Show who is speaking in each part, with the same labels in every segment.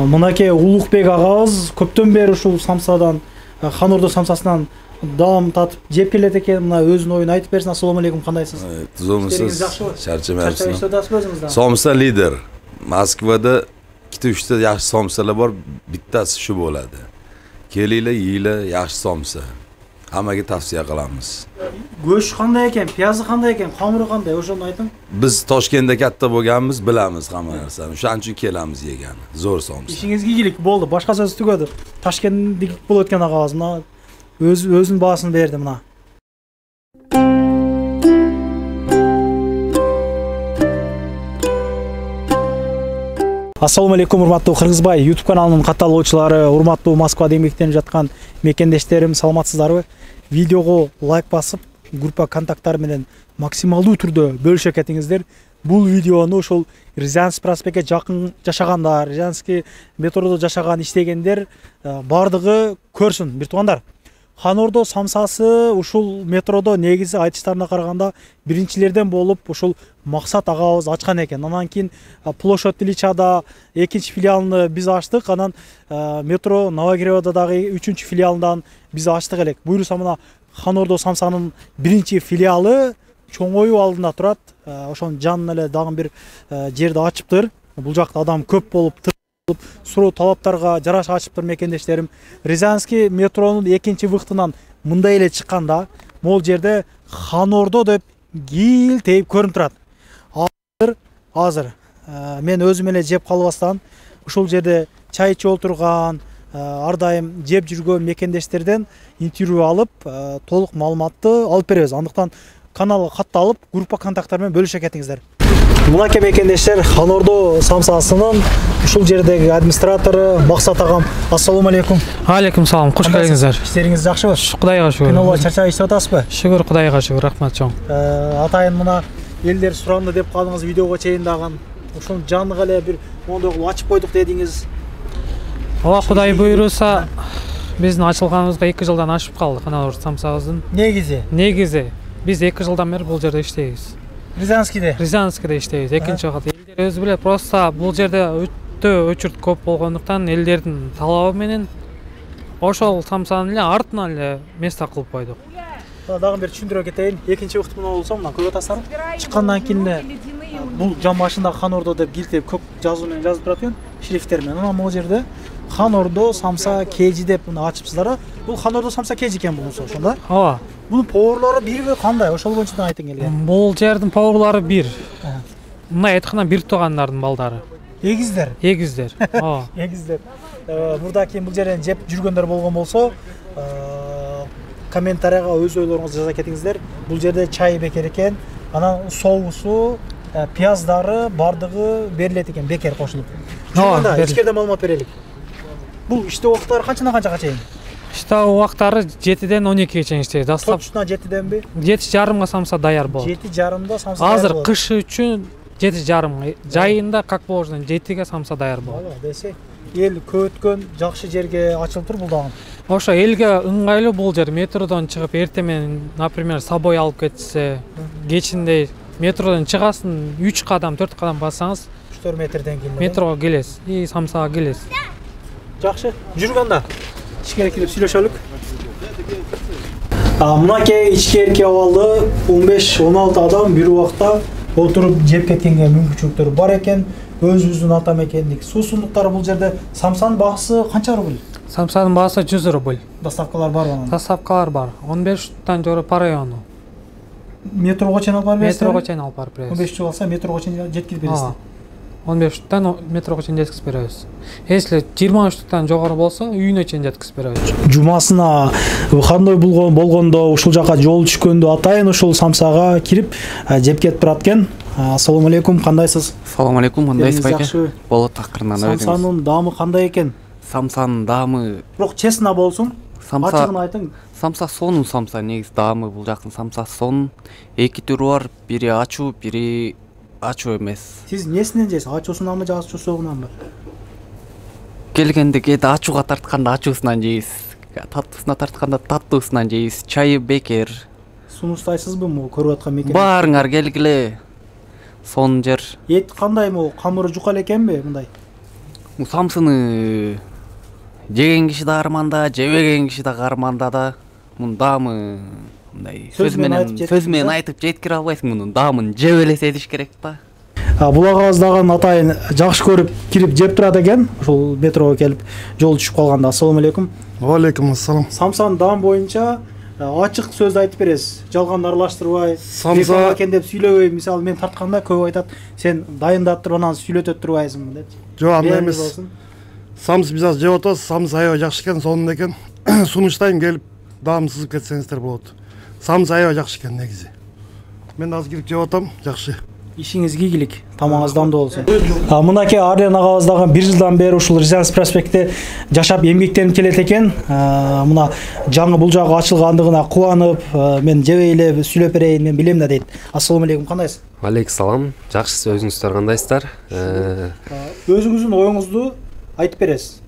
Speaker 1: Мынакей Улукбек агабыз көптөн бери ушул самсадан, Хан Ордо самсасынан даам татып жеп келет экен. Мына өзүнүн оюн айтып берсин. Ассалому алейкум, кандайсыз?
Speaker 2: Тузумсуз.
Speaker 1: Чарчабайсызбы өзүңүздөн?
Speaker 2: Somsa lider. Moskvada 2-3 ta yaxshi somsalar bor, bittasi shu bo'ladi. Kelinglar, yeyinglar, yaxshi somsa. Hammaga tavsiya qilamiz.
Speaker 1: Go'sht qanday ekan, piyozi qanday ekan, xamiri qanday, o'shani ayting.
Speaker 2: Biz Toshkentda katta bo'lganmiz, bilamiz hamma narsani. O'shaning uchun kelamiz yegani. Zo'r somsa.
Speaker 1: Ishingizga iyilik bo'ldi. Boshqa so'z tugadi. Toshkentdagi bo'lib o'tgan agabыз mына өзүнүн баасын берди мына. Ассалому алейкум, урматтуу Кыргызбай YouTube каналынын катталуучулары, урматтуу Москвада эмгектенип жаткан мекендештерим, саламатсыздарбы? Видеого лайк басып, группа контакттары менен максималдуу түрдө бөлүшө кетиңиздер. Бул видеону ошол Рязанский проспектке жакын жашагандар, Рязанский метродо жашаган, иштегендер бардыгы көрсүн, бир туугандар. Хан Ордо самсасы ушул метродо негизи айтыштарына караганда биринчилерден болуп ушул Максат агабыз ачкан экен. Анан кийин Площадь Ильичада экинчи филиалын биз ачтык. Анан метро Новогревада дагы 3-чү филиалынан биз ачтык элек. Буюрса мына Хан Ордо самсанын биринчи филиалы Чоңою алдында турат. Ошонун жанына эле дагы бир жерди ачыптыр. Бул жакта адам көп болуп суроо талаптарга жараша ачыптыр мекендештерим. Рязанский метронун экинчи вахтынан мындай эле чыкканда, могул жерде Хан Ордо деп гил тейип көрүнүп турат. Азыр мен өзүм эле жеп калбастан ушул жерде чай ичип отурган, ар дайым жеп жүргөн мекендештерден интервью алып, толук маалыматты алып беребиз. Андыктан каналга катталып, группа контакттары менен бөлүшө кетиңиздер. Мынакей мекендештер, Хан Ордо самсасынын ушул жердеги администратору Максат агам. Ассалому алейкум.
Speaker 3: Алейкум салам, куш келиңиздер.
Speaker 1: Иштериңиз жакшыбы?
Speaker 3: Кудайга шүгүр.
Speaker 1: Күнөө чарчабай иштеп атасызбы?
Speaker 3: Шүгүр, Кудайга шүгүр, рахмат чоң.
Speaker 1: Атайын мына элдер суранды деп калдыңыз, видеого чейин дагы ушун жаныга эле бир мондой кылып ачып койдук дедиңиз.
Speaker 3: Ооба, Кудай буйруса, биздин ачылганыбызга 2 жылдан ашып калды Хан Ордо самсабыздын. Негизи биз 2 жылдан бери бул жерде иштейбиз. Рязанскийде иштейбиз. Экинчи вакыт элдер өзү билет, просто бул жерде өтө өчүрт көп болгондуктан элдердин талабы менен ошол самсанын эле артынан эле место кылып койдук.
Speaker 1: Дагы бир түшүндүрө кетейин. Экинчи вакыт мына болсо, мына көрүп атасыздар. Чыккандан кийин бул жан башында Хан Ордо деп гилтеп көк жазуу менен жазып турат экен, шрифттер менен. Анан могул жерде Хан Ордо самса кежи деп мына ачыпсыздар. Бул Хан Ордо самса кежи экен бунусу, ошондо.
Speaker 3: Ооба.
Speaker 1: Бунун поварлары бирби кандай? Ошол боюнча айтың элге.
Speaker 3: Бул жердин поварлары бир. Мына айтканда бир туугандардын балдары.
Speaker 1: Эгиздер.
Speaker 3: Ооба.
Speaker 1: Эгиздер. Мурда кийин бул жерден жеп жүргөндөр болгон болсо, комментарийга өз ойлоруңузду жаза кетиңиздер. Бул жерде чай бекер экен, анан соусу, пияздары бардыгы берилет экен, бекер кошулуп. Ошондо ичкерде маалымат берелик. Бул иштөө убактары канчадан канчага чейин?
Speaker 3: Иштөө убактары 7-ден 12-ге чейин иштейт.
Speaker 1: Точно 7-денби?
Speaker 3: 7:30 самса даяр болот.
Speaker 1: 7:30 самса даяр болот.
Speaker 3: Азыр кыш үчүн 7:30, жайында как положено 7-ге самса даяр болот.
Speaker 1: Десе, эл көткөн жакшы жерге ачылып тур бул дагы.
Speaker 3: Ошо элге ыңгайлуу бул жер. Метродон чыгып эртең менен, например, собой алып кетсе, кечинде метродон чыгасын, 3 кадам, 4 кадам бассаңыз,
Speaker 1: 3-4 метрден кийин
Speaker 3: метрого келесиз, и самсага келесиз.
Speaker 1: Жакшы, жүргөндө ичкерге кирип сүйлөшөлүк. Мынакей ичкерки абалды 15-16 адам бир убакта отуруп жеп кеткенге мүмкүнчүлүктөр бар экен. Өзүбүздүн ата мекендик суусундуктары бул жерде самсанын баасы канча рубль?
Speaker 3: Самсанын баасы 100 рубль.
Speaker 1: Доставкалар барбы анан?
Speaker 3: Доставкалар бар. 15-тан жогору по району.
Speaker 1: Метрого чейин алып барып бересиз?
Speaker 3: Метрого чейин алып барып беребиз.
Speaker 1: 15 алса метрого чейин жеткирип бересиз.
Speaker 3: 15-тан метрого чейин жеткизип беребиз. Если 23-тан жогору болсо, үйүнө чейин жеткизип беребиз. Жумасына
Speaker 1: кандай болгондо, ушул жака жол түшкөндө атайын ушул самсага кирип жеп кетип турат экен. Ассалому алейкум, кандайсыз?
Speaker 4: Ассалому алейкум, кандайсыз байке? Болот акырынан өйдүңүз.
Speaker 1: Самсанын даамы кандай экен?
Speaker 4: Самсанын даамы
Speaker 1: бирок честно болсун. Ачыгын айтың.
Speaker 4: Самса сонун самса, негизи даамы бул жактын самса сонун. Эки түрү бар, бири ачуу, бири ачуу эмес.
Speaker 1: Сиз несинен жейсиз? Ачуусунанбы же ачуусугунанбы?
Speaker 4: Келгенде кээде ачууга тартканда ачуусунан жейбиз, таттуусуна тартканда таттуусунан жейбиз. Чайы бекер.
Speaker 1: Сунуштайсызбы могу көрүп аткан мекен?
Speaker 4: Баарыңар келгиле. Сонун жер.
Speaker 1: Эт кандай могу? Камыры жука элекенби мындай?
Speaker 4: самсыны жеген киши да арманда, жебеген киши да карманда да. Мунун даамы мындай сөз менен айтып жеткире албайсың, мунун даамын жеп элесе диш керек да.
Speaker 1: Бул агабыздагы атайын жакшы көрүп кирип жеп турат экен. Ушул метрого келип жол түшүп калганда. Ассаламу алейкум.
Speaker 5: Алейкум ассалам.
Speaker 1: Самсанын даам боюнча ачык сөз айтып бересиз. Жалганды аралаштырбай,
Speaker 5: Самса
Speaker 1: экен деп сүйлөбөй. Мисалы мен тартканда көп айтат, сен дайындап туруп анан сүйлөтөп турбайсың деп.
Speaker 5: Жок, андай эмес. Самс биз азыр жеп атабыз. Самс аябай жакшы экен, сонун экен. Сунуштайм келип даам сызып кетсеңиздер болот. Самс аябай жакшы экен негизи. Мен азыр кирип жеп атам, жакшы.
Speaker 1: Ишиңизге ийгилик, тамагыңыз дамдуу болсун. Мынакей Арлен агабыз дагы 1 жылдан бери ушул Рязанский проспектте жашап эмгектенип келет экен. Мына жаңы бул жагы ачылгандыгына кубанып, мен жебей эле сүйлөп берейин, мен билем да дейт. Ассаламу алейкум, кандайсыз?
Speaker 6: Алейкум салам. Жакшысыз, өзүңүздөр кандайсыздар?
Speaker 1: Өзүңүздүн оюңузду айтып бересиз.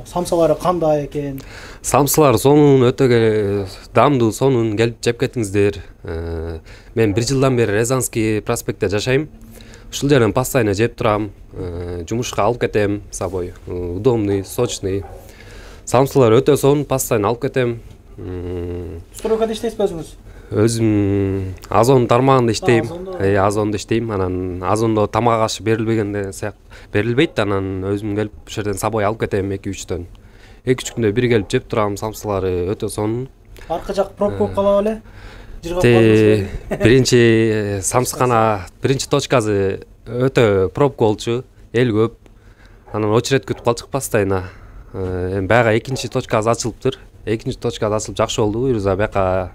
Speaker 1: Самсалары кандай экен?
Speaker 6: Самсалар сонун, өтө даамдуу, сонун, келип жеп кетиңиздер. Мен 1 жылдан бери Рязанский проспектте жашайм. Ушул жерден постоянно жеп турам. Жумушка алып кетем с собой. Удобный, сочный. Самсалар өтө сонун, постоянно алып кетем.
Speaker 1: Стройкада иштейсизби өзүңүз?
Speaker 6: Өзүм Озон тармагында иштейм. Озондо иштейм. Анан Озондо тамак ашы берилбегенде берилбейт, анан өзүм келип ушул жерден собой алып кетем 2-3төн. 2-3 күндө бир келип жеп турам, самсалары өтө сонун.
Speaker 1: Аркы жак пробка болуп калабы эле? Жыргап калдыңызбы?
Speaker 6: Биринчи самсыкана, биринчи точкасы өтө пробка болчу, эл көп. Анан очередь күтүп калчык постоянно. Эми баягы экинчи точкасы ачылыптыр. Экинчи точкасы ачылып жакшы болду. Буюрса бияка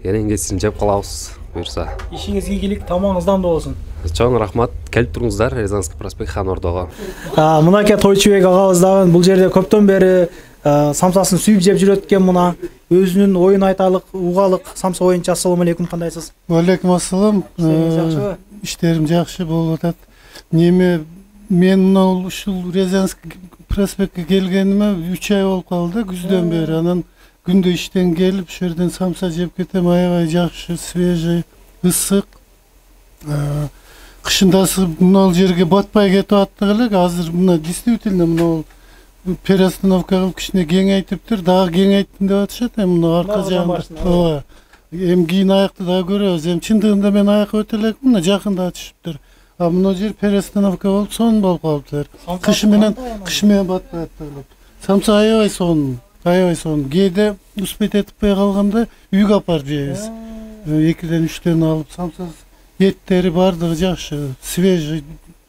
Speaker 6: эреңгесин жеп калабыз, буюрса.
Speaker 1: Ишиңизге ийгилик, тамагыңыз дамдуу болсун.
Speaker 6: Чоң рахмат. Келип туруңуздар Рязанский проспект Хан Ордого.
Speaker 1: Мынакей Тойчубек агабыз дагы бул жерде көптөн бери самсасын сүйүп жеп жүрөт экен. Мына өзүнүн оюн айталык, угалык самса боюнча. Ассаламу алейкум, кандайсыз?
Speaker 5: Алейкум ассалам. Иштерим жакшы болуп атат. Неме мен мына ушул Рязанский проспектке келгениме 3 ай болуп калды, күздөн бери. Анан күндө иштен келип, ушул жерден самса жеп кетем, аябай жакшы, свежий, ысык. Кышындасы мына жерге батпай кетип аттык элек, азыр мына действительно мына переостановка кылып кичине кеңейтиптир, дагы кеңейттим деп атышат. Эми мына арка жагында. Эми кийин аякты дагы көрөбүз. Эми чындыгында мен аякка өтө элекмин, мына жакында түшүптүр. Мына жер переостановка болуп, сонун болуп калыптыр. Кыш менен батпай аттык. Самса аябай сонун. Аябай сонун. Кээде успеть этпей калганда үйгө апарып жейбиз. 2-3төн алып, самса еттери бардыгы жакшы, свежий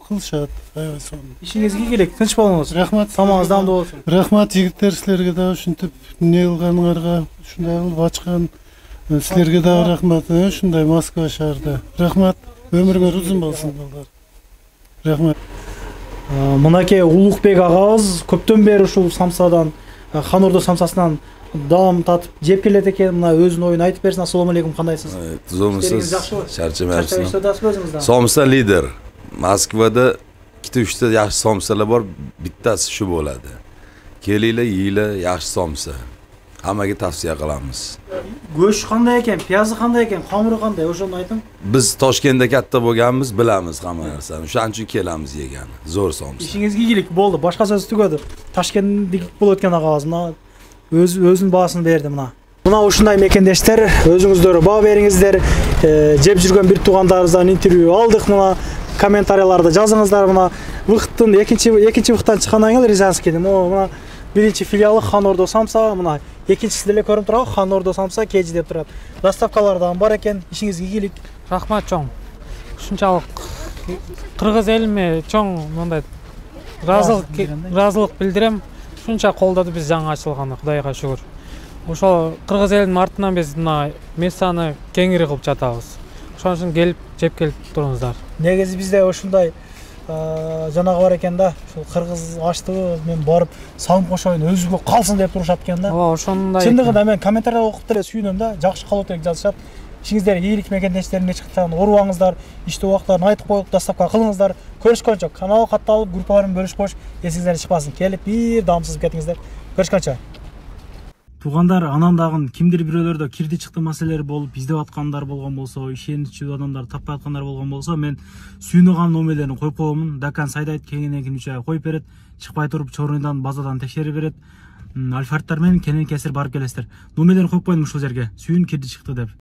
Speaker 5: кылышат, аябай сонун.
Speaker 1: Ишиңизге ийгилик, тынч болуңуз.
Speaker 5: Рахмат.
Speaker 1: Тамагыңыз дамдуу болсун.
Speaker 5: Рахмат жигиттер, силерге дагы ушинтип эмне кылганыңарга, ушундай кылып ачкан силерге дагы рахмат. Ушундай Москва шаарда. Рахмат. Өмүрүңөр узун болсун балдар. Рахмат.
Speaker 1: Мынакей Улукбек агабыз көптөн бери ушул самсадан, Хан Ордо самсасынан даам татып жеп келет экен. Мына өзүнүн оюн айтып берсин. Ассаламу алейкум, кандайсыз?
Speaker 2: Тузумсуз.
Speaker 1: Чарчабайсызбы?
Speaker 2: Somsa lider. Moskvada 2-3 yaxshi somsalar bor, bittasi shu bo'ladi. Kelinglar, yeyinglar, yaxshi somsa. Hammaga tavsiya qilamiz.
Speaker 1: Go'sht qanday ekan, piyozi qanday ekan, xamiri qanday, o'shani ayting.
Speaker 2: Biz Toshkentda katta bo'lganmiz, bilamiz hamma narsani. O'shaning uchun kelamiz yegani. Zo'r somsa.
Speaker 1: Ishingizga ig'lik bo'ldi, boshqa so'z tugadi. Toshkentlik bo'layotgan ag'az, mana o'zining bahosini berdi mana. Muna ушундай мекендештер, өзүңүздөр баа бериңиздер. Жеп жүргөн бир туугандарыбыздан интервью алдык. Мына комментарийларда жазыңыздар. Мына выкыттын экинчи выкыттан чыккандан кийин Рязанскийде мына биринчи филиалы Хан Ордо самса, мына экинчиси деле көрүнүп турат, Хан Ордо самса кеж деп турат. Доставкалардан бар экен. Ишиңизге ийгилик.
Speaker 3: Рахмат чоң. Ушунчалык кыргыз элиме чоң мындай ыраазылык билдирем. Ушунча колдоду биз жаңы ачылганы, Кудайга шүгүр. Ошол кыргыз элинин артынан биз мына мессаны кеңири кылып жатабыз. Ошон үчүн келип жеп келип туруңуздар.
Speaker 1: Негизи бизде ушундай жанагы бар экен да, ушул кыргыз аштыгы мен барып салым кошоюн өзүгө калсын деп турушат экен да.
Speaker 3: Ооба, ошондой.
Speaker 1: Чындыгында мен комментарийди окуп деле сүйүнөм да, жакшы калып атат жазышат. Ишиңиздер ийгилик мекендештерине чыккан урубаңыздар, иштөө убактарын айтып коюп, доставка кылыңыздар. Көрүшкөнчө канал катталып, группаларын бөлүшүп коюш, эсиңизден чыкпасын. Келип бир даамсыз кетиңиздер. Көрүшкөнчө. туугандар анан дагы кимдир бирөөлөрдө кирди чыкты маселелери болуп издеп аткандар болгон болсо, ишеничүү адамдар таппай аткандар болгон болсо, мен сүйүнөган номерлерин коюп коемун. Дакан сайдайт кеңинекинче коюп берет, чыкпай туруп чорундан базадан текшерип берет. Альфардтар менен кенен кесир барып келесиздер. Номерлерин коюп коюм ушул жерге. Сүйүн кирди чыкты деп.